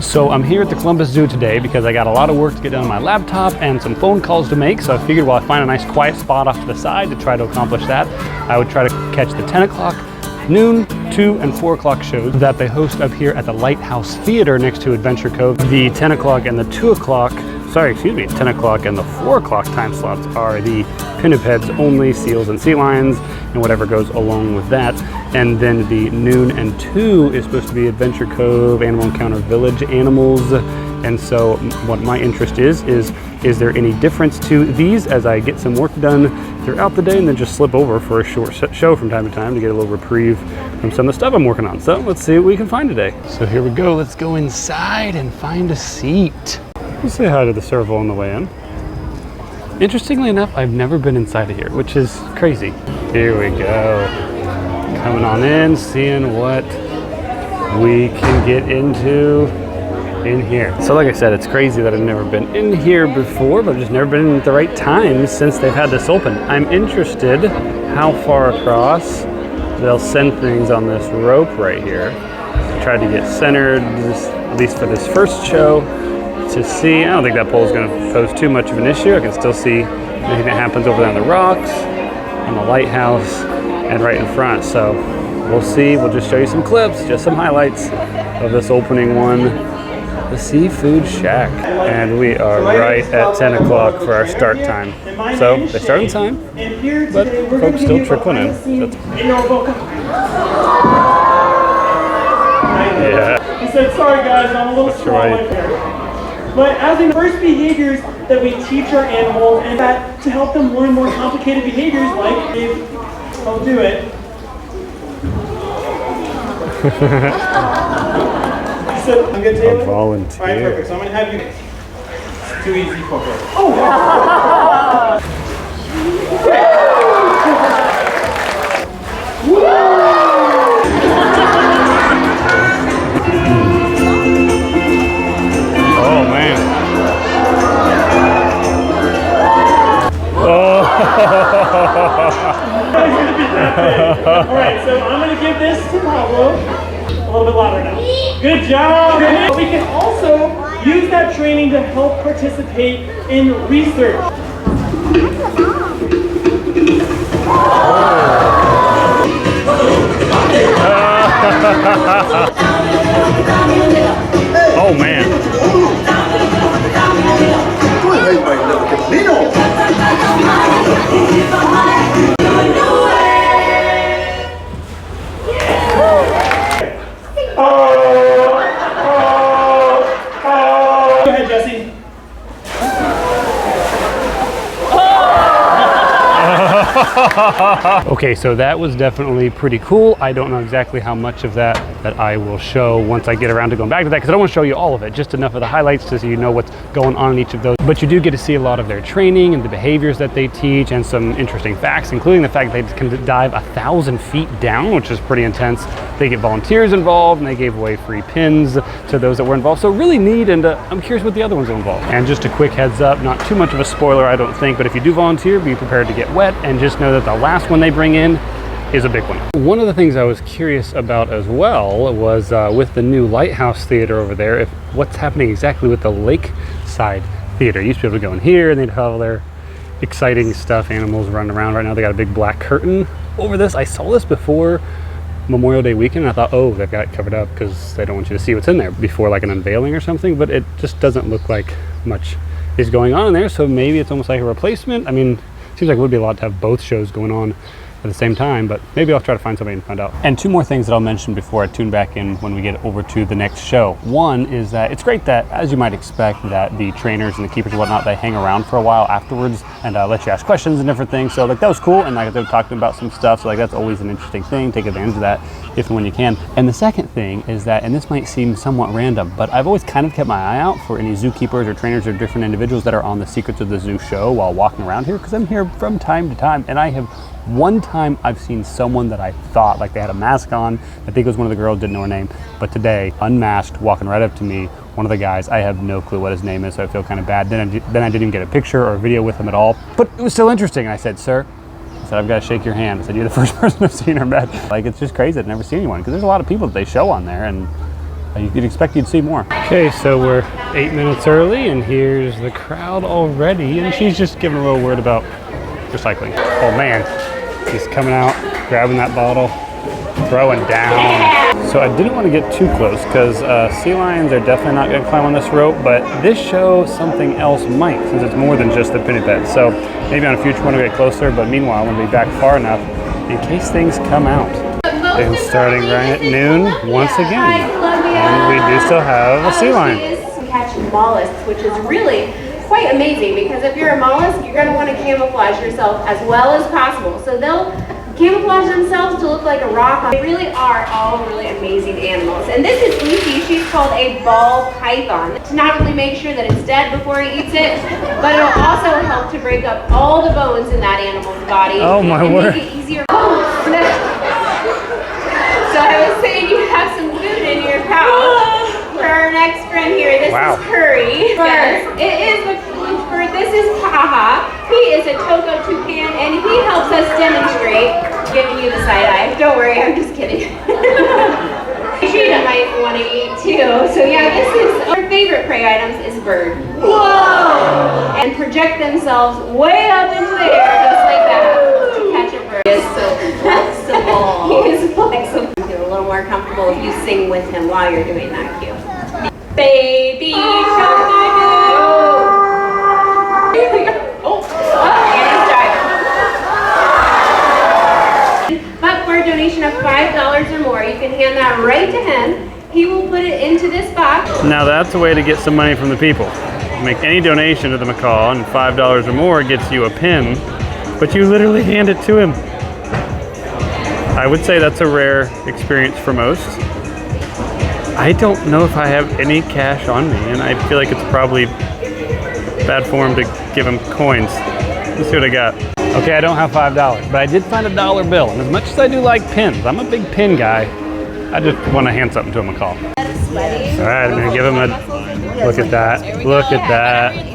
So I'm here at the Columbus Zoo today because I got a lot of work to get done on my laptop and some phone calls to make. So I figured while I find a nice quiet spot off to the side to try to accomplish that, I would try to catch the 10 o'clock, noon, 2, and 4 o'clock shows that they host up here at the Lighthouse Theater next to Adventure Cove. The 10 o'clock and the 2 o'clock, 10 o'clock and the 4 o'clock time slots are the Pinnipeds only, seals and sea lions, and whatever goes along with that. And then the noon and 2 is supposed to be Adventure Cove, Animal Encounter Village animals. And so what my interest is there any difference to these as I get some work done throughout the day and then just slip over for a short show from time to time to get a little reprieve from some of the stuff I'm working on. So let's see what we can find today. So here we go, let's go inside and find a seat. Let's say hi to the servo on the way in. Interestingly enough, I've never been inside of here, which is crazy. Here we go. Coming on in, seeing what we can get into in here. So like I said, it's crazy that I've never been in here before, but I've just never been in at the right time since they've had this open. I'm interested how far across they'll send things on this rope right here. I tried to get centered, at least for this first show, to see. I don't think that pole is going to pose too much of an issue. I can still see anything that happens over there on the rocks, on the lighthouse, and right in front. So we'll see. We'll just show you some clips, just some highlights of this opening one, the Seafood Shack. And we are right at 10 o'clock for our start time. So they start on time, but folks still trickling in. Yeah. He said, sorry guys, I'm a little slow right here. But as in first behaviors that we teach our animals, and that to help them learn more complicated behaviors, like if I'll do it. So I'm good, Taylor? A volunteer. All right, perfect. So I'm gonna have you. It's too easy for her. Oh wow! Oh man. Oh. All right, so I'm gonna give this to Pablo. A little bit louder now. Good job. We can also use that training to help participate in research. Oh man. Go ahead, Jesse. Okay, so that was definitely pretty cool. I don't know exactly how much of that I will show once I get around to going back to that, because I don't want to show you all of it, just enough of the highlights so you know what's going on in each of those. But you do get to see a lot of their training and the behaviors that they teach and some interesting facts, including the fact that they can dive 1,000 feet down, which is pretty intense. They get volunteers involved and they gave away free pins to those that were involved. So really neat, and I'm curious what the other ones are involved. And just a quick heads up, not too much of a spoiler I don't think, but if you do volunteer, be prepared to get wet, and just know that the last one they bring in is a big one. One of the things I was curious about as well was with the new Lighthouse Theater over there, if what's happening exactly with the Lakeside Theater. You used to be able to go in here and they'd have all their exciting stuff, animals running around. Right now they got a big black curtain over this. I saw this before Memorial Day weekend and I thought, oh, they've got it covered up because they don't want you to see what's in there before like an unveiling or something, but it just doesn't look like much is going on in there. So maybe it's almost like a replacement. I mean, it seems like it would be a lot to have both shows going on at the same time, but maybe I'll try to find somebody and find out. And two more things that I'll mention before I tune back in when we get over to the next show. One is that it's great that, as you might expect, that the trainers and the keepers and whatnot, they hang around for a while afterwards and let you ask questions and different things. So like that was cool, and like they're talking about some stuff, so like that's always an interesting thing. Take advantage of that if and when you can. And the second thing is that, and this might seem somewhat random, but I've always kind of kept my eye out for any zookeepers or trainers or different individuals that are on the Secrets of the Zoo show while walking around here, because I'm here from time to time, and I have one time I've seen someone that I thought like they had a mask on. I think it was one of the girls, didn't know her name, but today, unmasked, walking right up to me, one of the guys, I have no clue what his name is, so I feel kind of bad. Then I didn't even get a picture or a video with him at all, but it was still interesting. I said, sir, I said, I've got to shake your hand. I said, you're the first person I've seen or met. Like, it's just crazy. I've never seen anyone, because there's a lot of people that they show on there, and you'd expect you'd see more. Okay, so we're 8 minutes early, and here's the crowd already, and she's just giving a little word about recycling. Oh man, he's coming out, grabbing that bottle, throwing down. So I didn't want to get too close because sea lions are definitely not going to climb on this rope, but this show something else might, since it's more than just the Pinniped. So maybe on a future one we'll get closer, but meanwhile I'm going to be back far enough in case things come out. And starting right at noon once again. And we do still have a sea lion. Catch mollusks, which is really quite amazing because if you're a mollusk, you're going to want to camouflage yourself as well as possible. So they'll camouflage themselves to look like a rock. They really are all really amazing animals. And this is Lucy. She's called a ball python. To not only make sure that it's dead before he eats it, but it'll also help to break up all the bones in that animal's body. Oh my word. Make it easier. So I was saying you have some food in your pouch for our next friend here. This is Curry. Yes, it is the bird. This is Paha. He is a Togo toucan, and he helps us demonstrate. Giving you the side eye. Don't worry, I'm just kidding. She might want to eat too. So yeah, this is our favorite prey items is bird. Whoa! And project themselves way up into the air, just like that, to catch a bird. He is so flexible. He is flexible. Feel a little more comfortable if you sing with him while you're doing that cue. Baby shark. But for a donation of $5 or more, you can hand that right to him. He will put it into this box. Now that's a way to get some money from the people. Make any donation to the macaw, and $5 or more gets you a pin, but you literally hand it to him. I would say that's a rare experience for most. I don't know if I have any cash on me, and I feel like it's probably bad form to give him coins. Let's see what I got. Okay, I don't have $5, but I did find a $1 bill. And as much as I do like pins, I'm a big pin guy, I just want to hand something to a macaw. All right, I'm gonna give him a, look at that, look at that.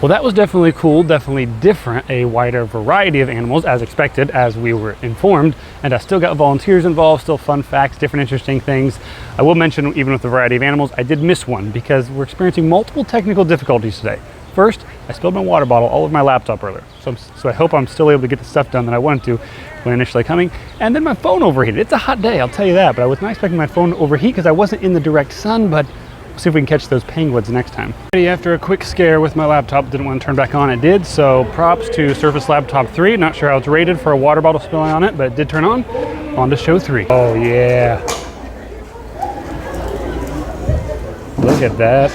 Well, that was definitely cool, definitely different, a wider variety of animals as expected, as we were informed, and I still got volunteers involved, still fun facts, different interesting things. I will mention, even with the variety of animals, I did miss one because we're experiencing multiple technical difficulties today. First, I spilled my water bottle all over my laptop earlier, so I hope I'm still able to get the stuff done that I wanted to when initially coming. And then my phone overheated. It's a hot day, I'll tell you that, but I was not expecting my phone to overheat because I wasn't in the direct sun, but we'll see if we can catch those penguins next time. After a quick scare with my laptop, didn't want to turn back on, it did, so props to Surface Laptop 3. Not sure how it's rated for a water bottle spilling on it, but it did turn on. On to show 3. Oh yeah. Look at that.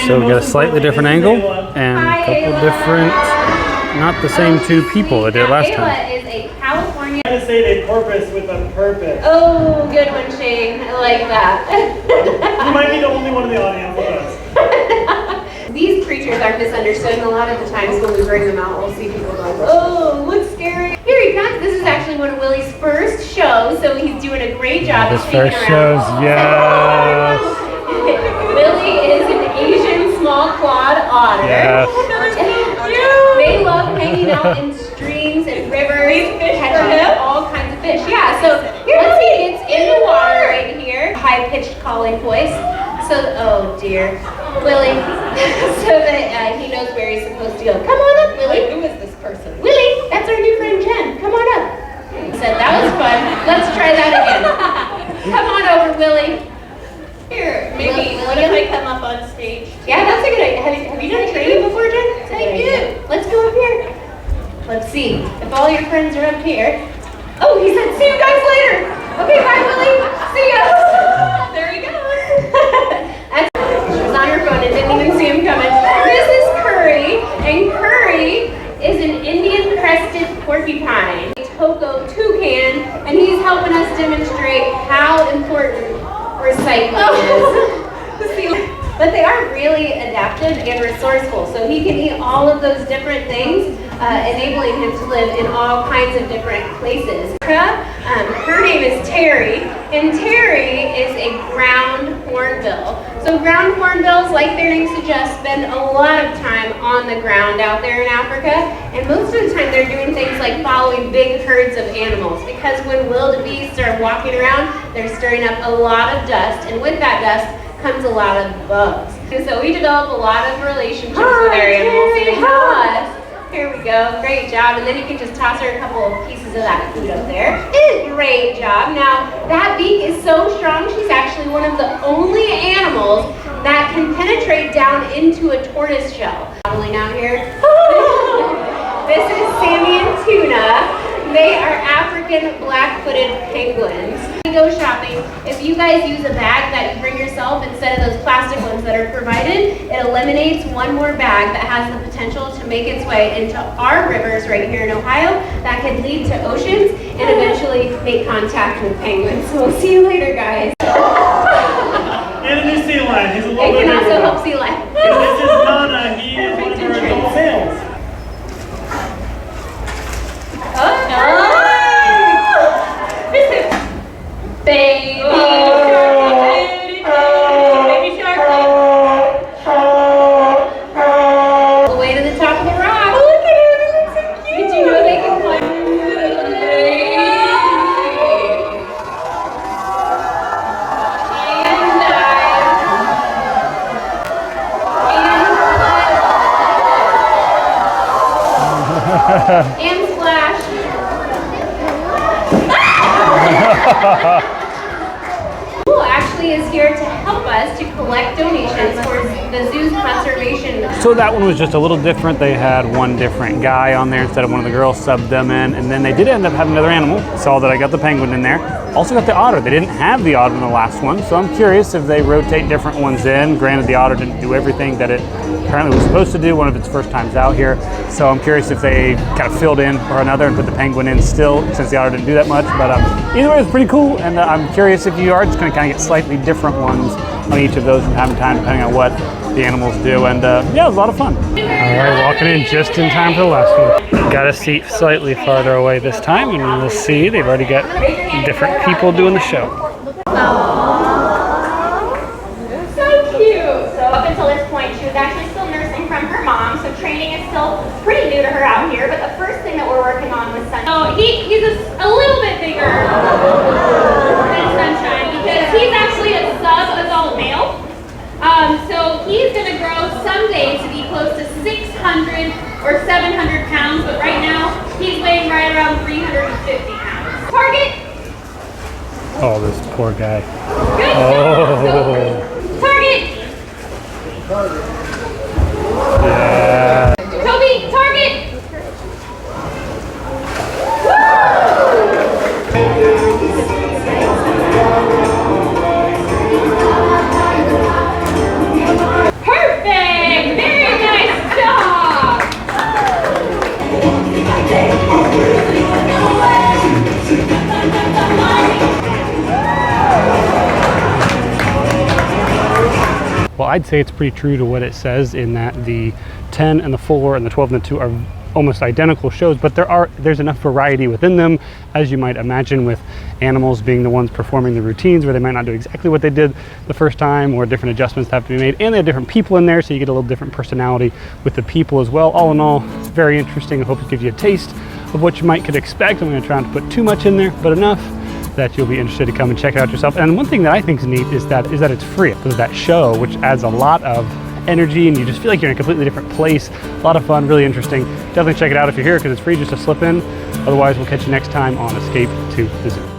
So we got a slightly different angle and a couple different, not the same two people that did it last time. Ayla is a California. I'm gonna say they porpoise with a purpose. Oh, good one, Shane. I like that. You might be the only one in the audience with us. These creatures are misunderstood, and a lot of the times when we bring them out, we'll see people going, "Oh, looks scary." Here he comes. This is actually one of Willie's first shows, so he's doing a great job. His first shows, yes. Willie is an Asian small clawed otter. Yes. They love hanging out in streams and rivers, catching all kinds of fish. Yeah, so let's see, it's in the water right here. High-pitched calling voice. So, oh dear, Willie, so that he knows where he's supposed to go. Come on up, Willie. Who is this person? Willie, that's our new friend Jen. Come on up. He said, that was fun. Let's try that again. Come on over, Willie. Here, maybe. What if I come up on stage? Yeah, that's a good idea. Have you done training before, Jen? I did. Let's go up here. Let's see. If all your friends are up here. Oh, he said, see you guys later. Okay, bye, Willie. See ya. There he goes. She was on her phone and didn't even see him coming. This is Curry, and Curry is an Indian crested porcupine, a Togo toucan, and he's helping us demonstrate how important recycling is. But they are really adaptive and resourceful, so he can eat all of those different things. enabling him to live in all kinds of different places. Her name is Terry, and Terry is a ground hornbill. So ground hornbills, like their name suggests, spend a lot of time on the ground out there in Africa, and most of the time they're doing things like following big herds of animals, because when wildebeests are walking around, they're stirring up a lot of dust, and with that dust comes a lot of bugs. And so we develop a lot of relationships with our animals, so they know us. Here we go, great job. And then you can just toss her a couple of pieces of that food up there. Great job. Now, that beak is so strong, she's actually one of the only animals that can penetrate down into a tortoise shell. Modeling out here. This is Sammy and Tuna. They are African black-footed penguins. When you go shopping, if you guys use a bag that you bring yourself instead of those plastic ones that are provided, it eliminates one more bag that has the potential to make its way into our rivers right here in Ohio that could lead to oceans and eventually make contact with penguins. So we'll see you later, guys. And a new sea lion. He's a little It bit can bigger also now. help sea life. And this is Nana. He is one of our adult males. This is baby shark. All the way to the top of the rock. Look at him, he looks so cute. Did you know they can climb? And splash. Who actually is here to help us to collect donations towards the zoo's conservation. So that one was just a little different. They had one different guy on there instead of one of the girls subbed them in, and then they did end up having another animal. Saw that I got the penguin in there. Also got the otter. They didn't have the otter in the last one, so I'm curious if they rotate different ones in. Granted, the otter didn't do everything that it apparently was supposed to do, one of its first times out here. So I'm curious if they kind of filled in for another and put the penguin in still, since the otter didn't do that much. But either way, it's pretty cool, and I'm curious if you are just going to kind of get slightly different ones on each of those from time to time, depending on what the animals do. And yeah, it was a lot of fun. All right, walking in just in time for the last one. Got a seat slightly farther away this time, and we'll see. They've already got different people doing the show. So cute. So up until this point, she was actually still nursing from her mom, so training is still pretty new to her out here, but the first thing that we're working on with Sunshine, oh, he's a little bit bigger than Sunshine, because he's actually a sub-adult male. So he's going to grow someday to be close to 600 or 700 pounds, but right now he's weighing right around 350 pounds. Target. Oh, this poor guy. Good job. Target. Yeah. Toby, target. Perfect. Very nice job. Well, I'd say it's pretty true to what it says in that the 10 and the 4 and the 12 and the 2 are almost identical shows, but there's enough variety within them, as you might imagine, with animals being the ones performing the routines where they might not do exactly what they did the first time, or different adjustments have to be made, and they have different people in there, so you get a little different personality with the people as well. All in all, it's very interesting. I hope it gives you a taste of what you could expect. I'm going to try not to put too much in there, but enough that you'll be interested to come and check it out yourself. And one thing that I think is neat is that it's free. There's that show, which adds a lot of energy, and you just feel like you're in a completely different place. A lot of fun, really interesting. Definitely check it out if you're here, because it's free just to slip in. Otherwise, we'll catch you next time on Escape to the Zoo.